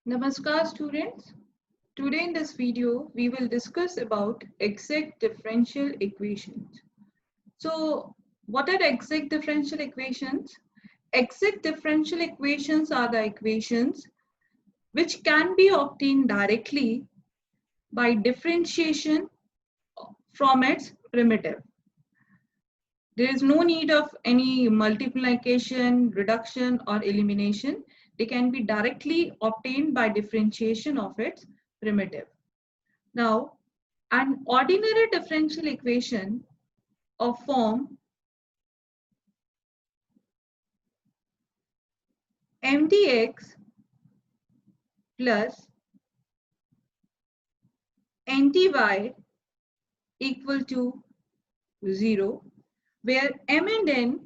Namaskar students. Today in this video we will discuss about exact differential equations. So what are exact differential equations? Exact differential equations are the equations which can be obtained directly by differentiation from its primitive. There is no need of any multiplication, reduction or elimination. They can be directly obtained by differentiation of its primitive. Now, an ordinary differential equation of form mdx plus ndy equal to 0, where m and n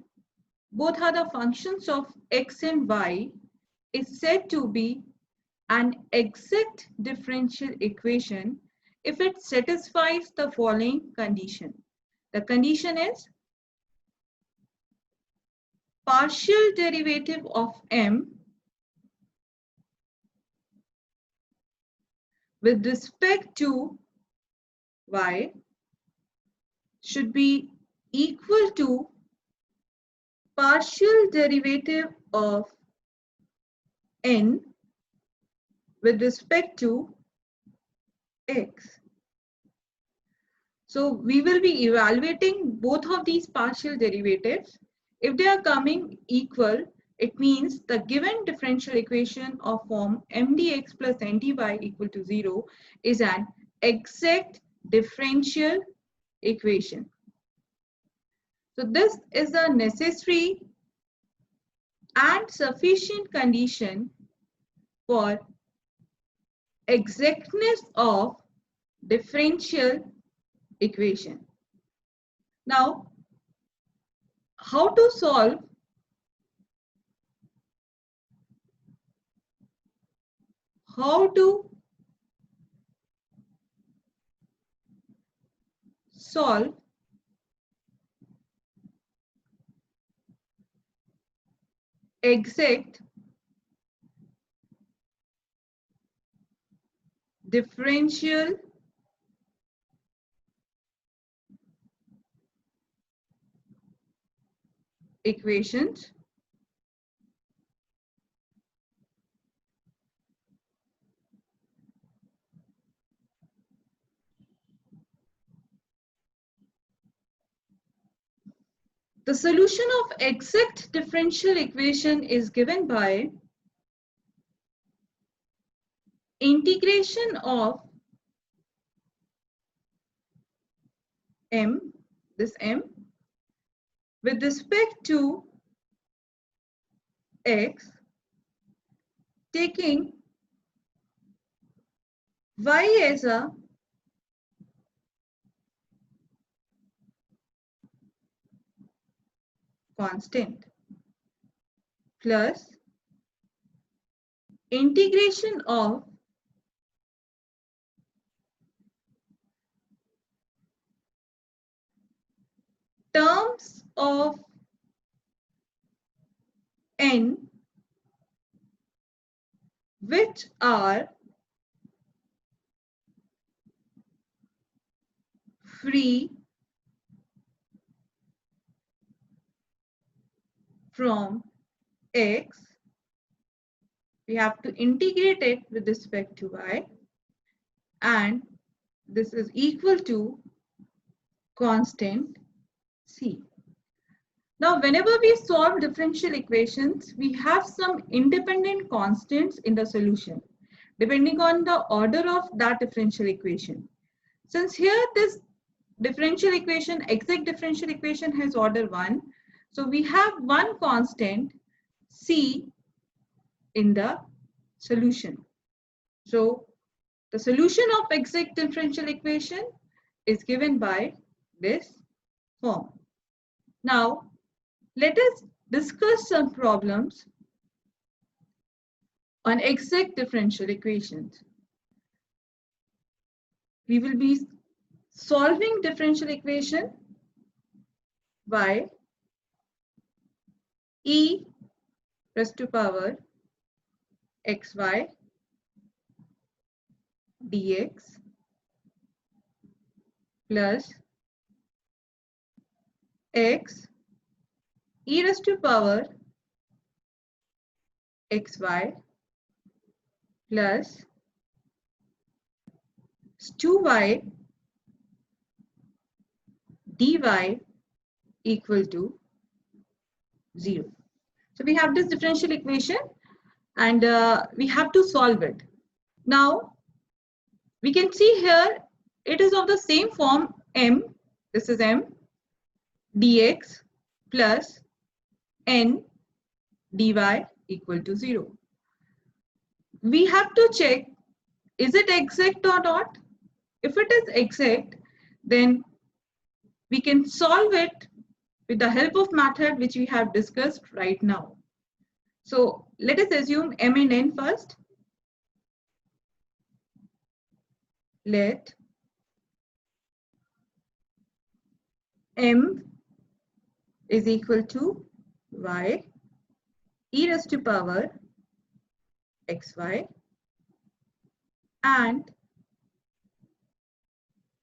both are the functions of x and y, is said to be an exact differential equation if it satisfies the following condition. The condition is partial derivative of m with respect to y should be equal to partial derivative of n with respect to x. So we will be evaluating both of these partial derivatives. If they are coming equal, it means the given differential equation of form mdx plus ndy equal to 0 is an exact differential equation. So this is a necessary and sufficient condition for exactness of differential equation. Now, how to solve exact differential equations? The solution of exact differential equation is given by integration of m, this m, with respect to x, taking y as a constant, plus integration of terms of n which are free from x. We have to integrate it with respect to y, and this is equal to constant c. Now, whenever we solve differential equations, we have some independent constants in the solution, depending on the order of that differential equation. Since here this differential equation, exact differential equation has order 1, so we have one constant c in the solution. So the solution of exact differential equation is given by this form. Now, let us discuss some problems on exact differential equations. We will be solving differential equation by e raised to power xy dx plus x e raised to power xy plus 2y dy equal to 0. So we have this differential equation and we have to solve it. Now we can see here it is of the same form m, this is m dx plus n dy equal to 0. We have to check, is it exact or not? If it is exact, then we can solve it with the help of method which we have discussed right now. So let us assume m and n first. Let m is equal to y e raised to power xy and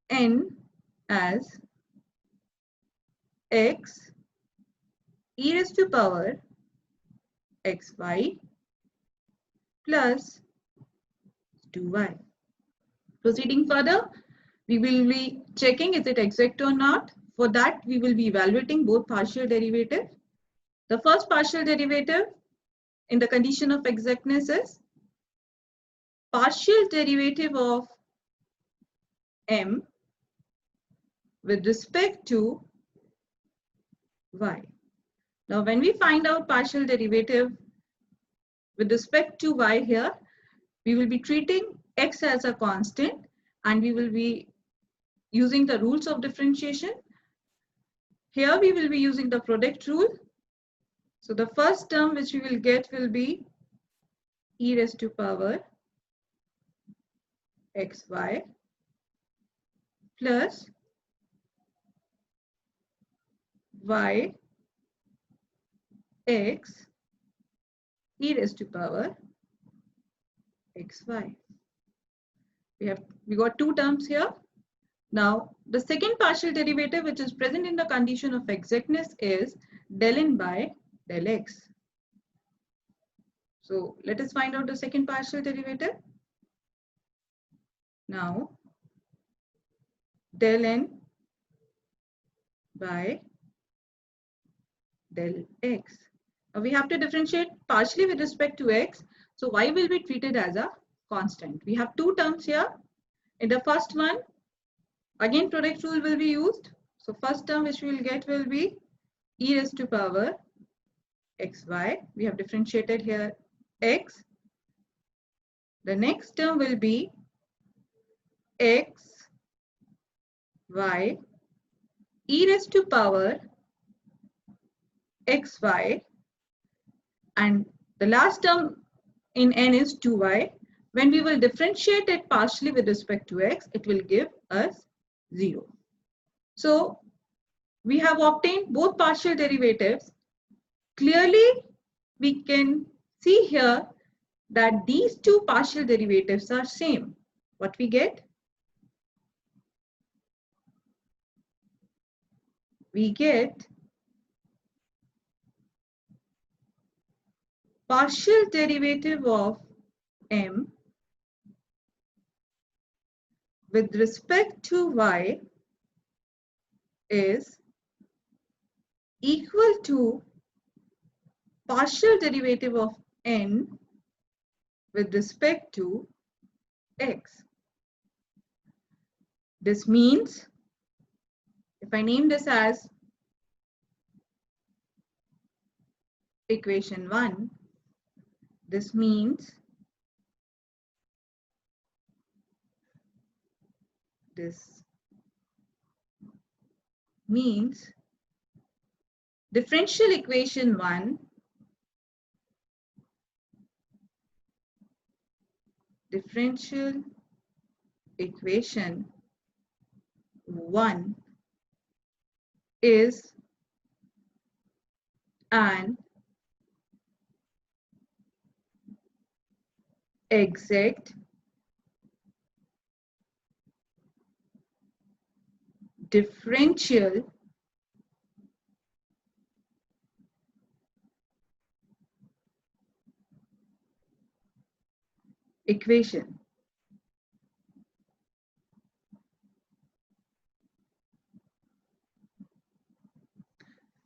n as x e raised to power xy plus 2y. Proceeding further, we will be checking is it exact or not. For that, we will be evaluating both partial derivative. The first partial derivative in the condition of exactness is partial derivative of m with respect to y. Now, when we find out partial derivative with respect to y here, we will be treating x as a constant and we will be using the rules of differentiation. Here we will be using the product rule. So the first term which we will get will be e raised to power xy plus y x e raised to power xy. We got two terms here. Now the second partial derivative which is present in the condition of exactness is del n by del x. So let us find out the second partial derivative. Now del n by del x. Now we have to differentiate partially with respect to x. So y will be treated as a constant. We have two terms here. In the first one, again product rule will be used. So first term which we will get will be e raised to power xy. We have differentiated here x. The next term will be x y e raised to power xy, and the last term in n is 2y. When we will differentiate it partially with respect to x, it will give us 0. So we have obtained both partial derivatives. Clearly, we can see here that these two partial derivatives are same. What we get? We get partial derivative of m with respect to y is equal to partial derivative of n with respect to x. This means, if I name this as equation 1, this means differential equation 1 is an exact differential equation.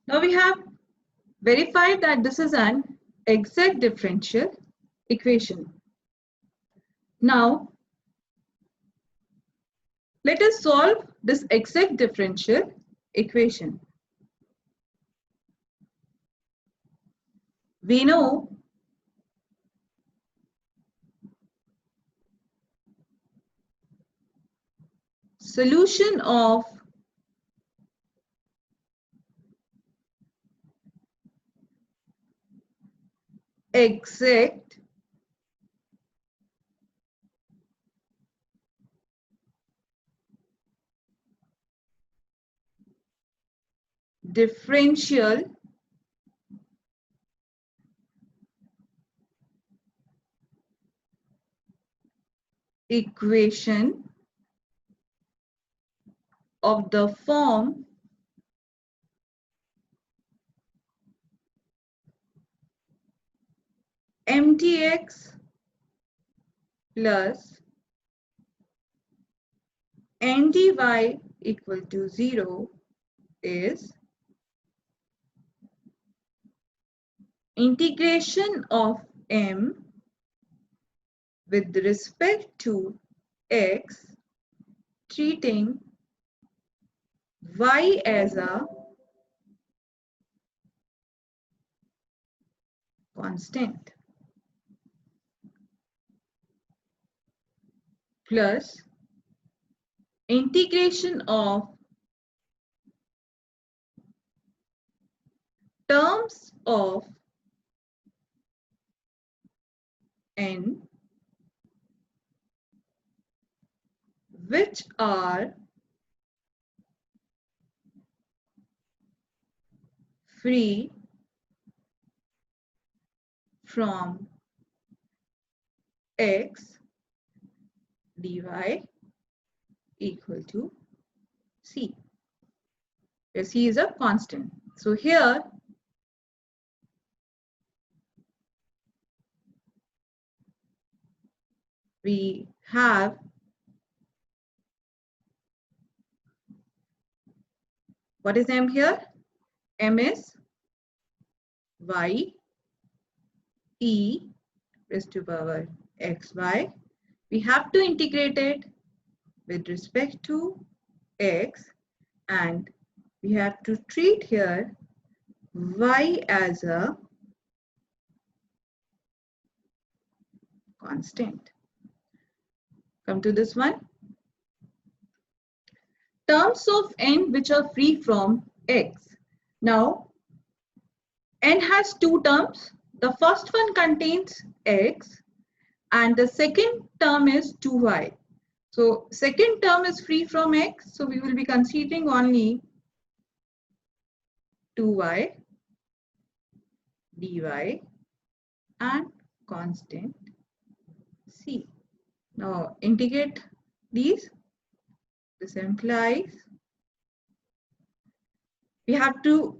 Now we have verified that this is an exact differential equation. Now let us solve this exact differential equation. We know solution of exact differential equation of the form mdx plus ndy equal to 0 is integration of m with respect to x, treating y as a constant, plus integration of terms of n which are free from x dy equal to c, where c is a constant. So here we have what is m here? M is y e raised to power xy. We have to integrate it with respect to x, and we have to treat here y as a constant. Come to this one. Terms of n which are free from x. Now, n has two terms. The first one contains x and the second term is 2y. So second term is free from x, so we will be considering only 2y dy and constant c. Now integrate these. This implies we have to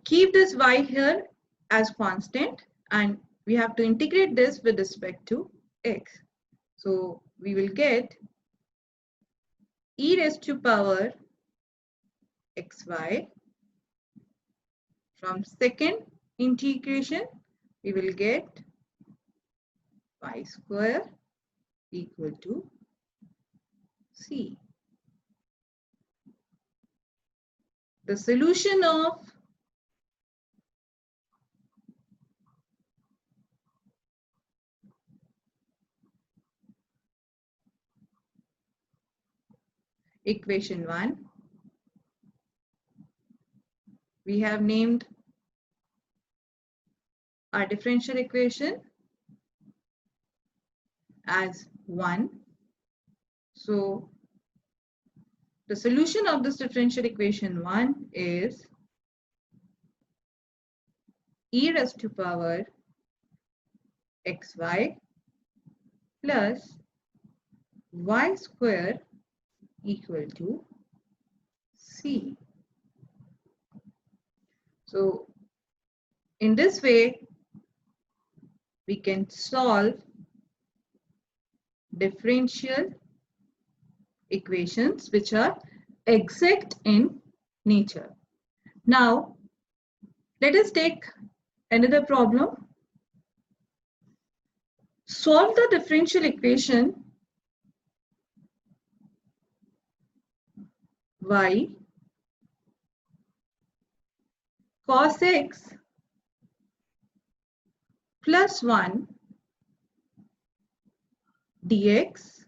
keep this y here as constant and we have to integrate this with respect to x. So we will get e raised to power xy. From second integration, we will get y square equal to c. The solution of equation 1, we have named our differential equation as 1. So the solution of this differential equation 1 is e raised to power xy plus y square equal to C. So in this way, we can solve differential equations which are exact in nature. Now, let us take another problem. Solve the differential equation y cos x plus 1 dx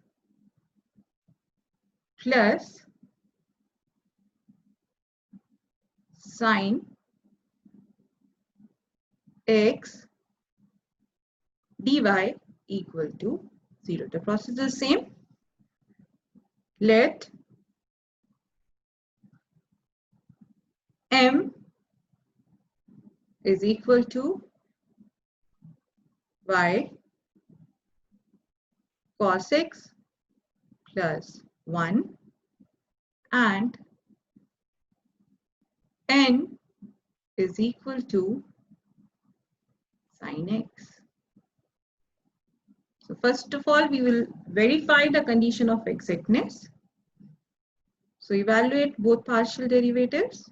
plus sin x dy equal to 0. The process is the same. Let m is equal to y cos x plus 1 and n is equal to sin x. So first of all, we will verify the condition of exactness. So evaluate both partial derivatives.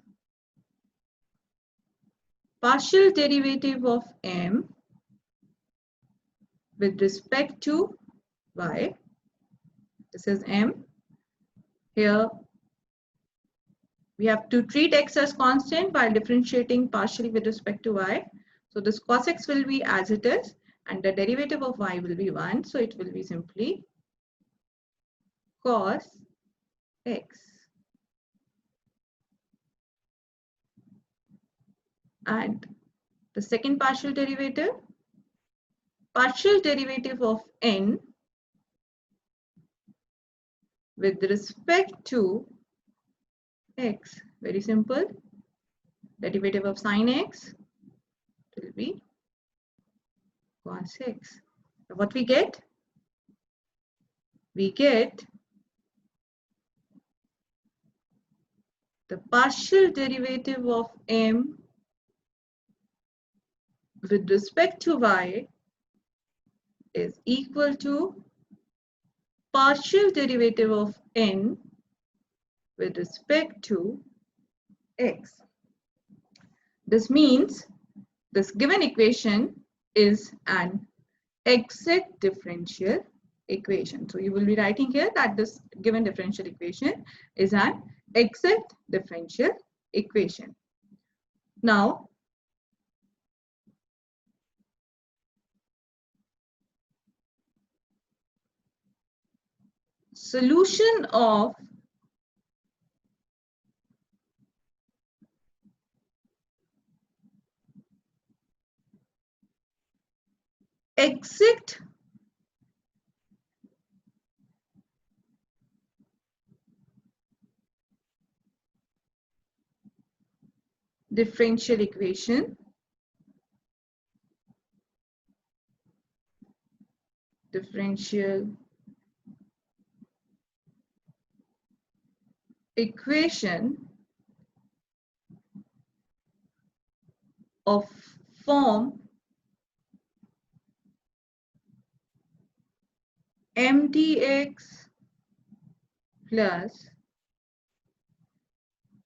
Partial derivative of m with respect to y. This is m. Here we have to treat x as constant while differentiating partially with respect to y. So this cos x will be as it is and the derivative of y will be 1. So it will be simply cos x. And the second partial derivative of n with respect to x. Very simple. Derivative of sin x will be cos x. Now what we get? We get the partial derivative of m with respect to y is equal to partial derivative of n with respect to x. This means this given equation is an exact differential equation. So you will be writing here that this given differential equation is an exact differential equation. Now, solution of exact differential equation of form mdx plus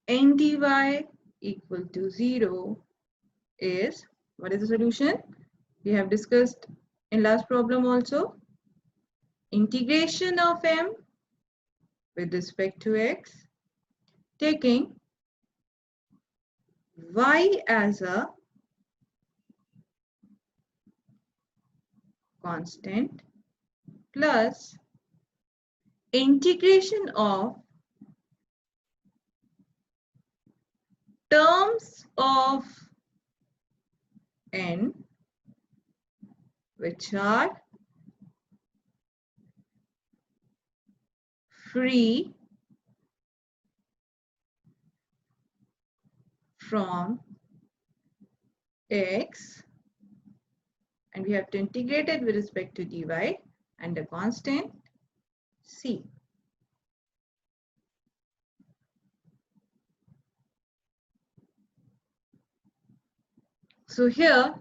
ndy equal to 0 is, what is the solution? We have discussed in last problem also. Integration of m with respect to x, taking y as a constant plus integration of terms of n which are free from x, and we have to integrate it with respect to dy and the constant c. So here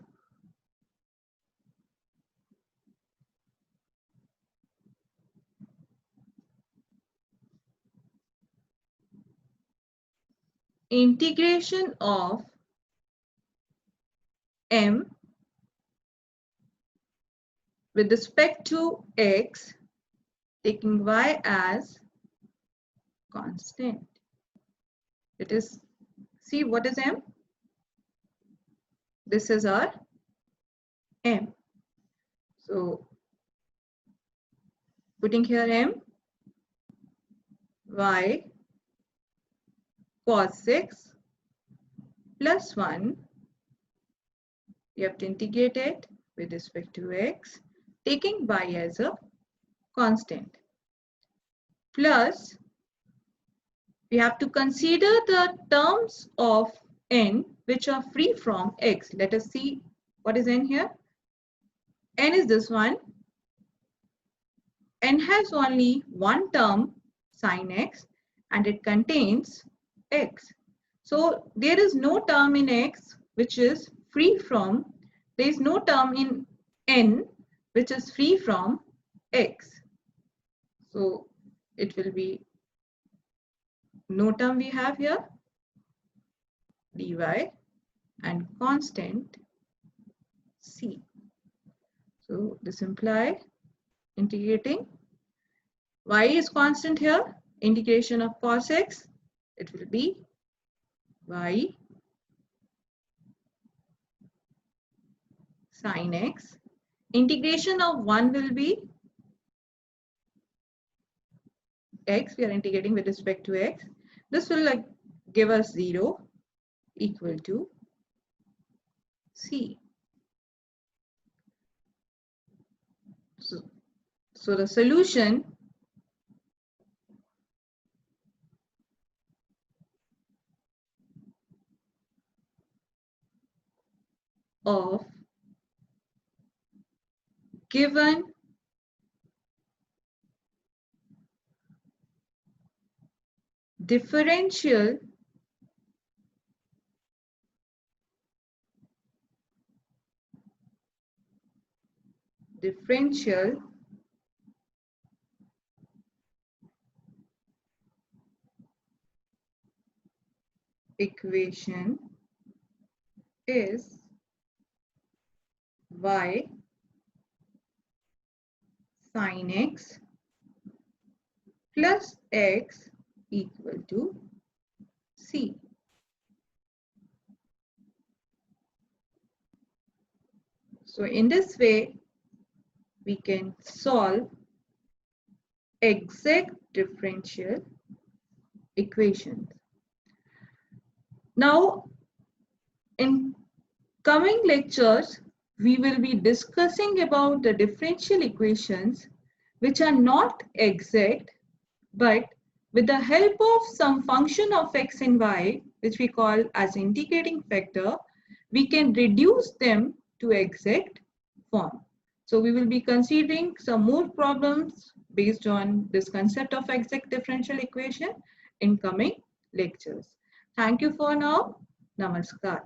integration of m with respect to x, taking y as constant. It is, see what is m? This is our m. So putting here m, y cos 6 plus 1, you have to integrate it with respect to x, taking y as a constant. Plus, we have to consider the terms of n which are free from x. Let us see what is n here. N is this one. N has only one term, sin x, and it contains x. So there is no term in x which is free from, there is no term in n which is free from x. So it will be no term we have here, dy and constant c. So this implies integrating, y is constant here, integration of cos x, it will be y sin x. Integration of 1 will be x, we are integrating with respect to x. This will like give us 0 equal to c. So the solution of given differential equation is y sin x plus x equal to c. So in this way, we can solve exact differential equations. Now, in coming lectures, we will be discussing about the differential equations which are not exact, but with the help of some function of x and y, which we call as integrating factor, we can reduce them to exact form. So we will be considering some more problems based on this concept of exact differential equation in coming lectures. Thank you for now. Namaskar.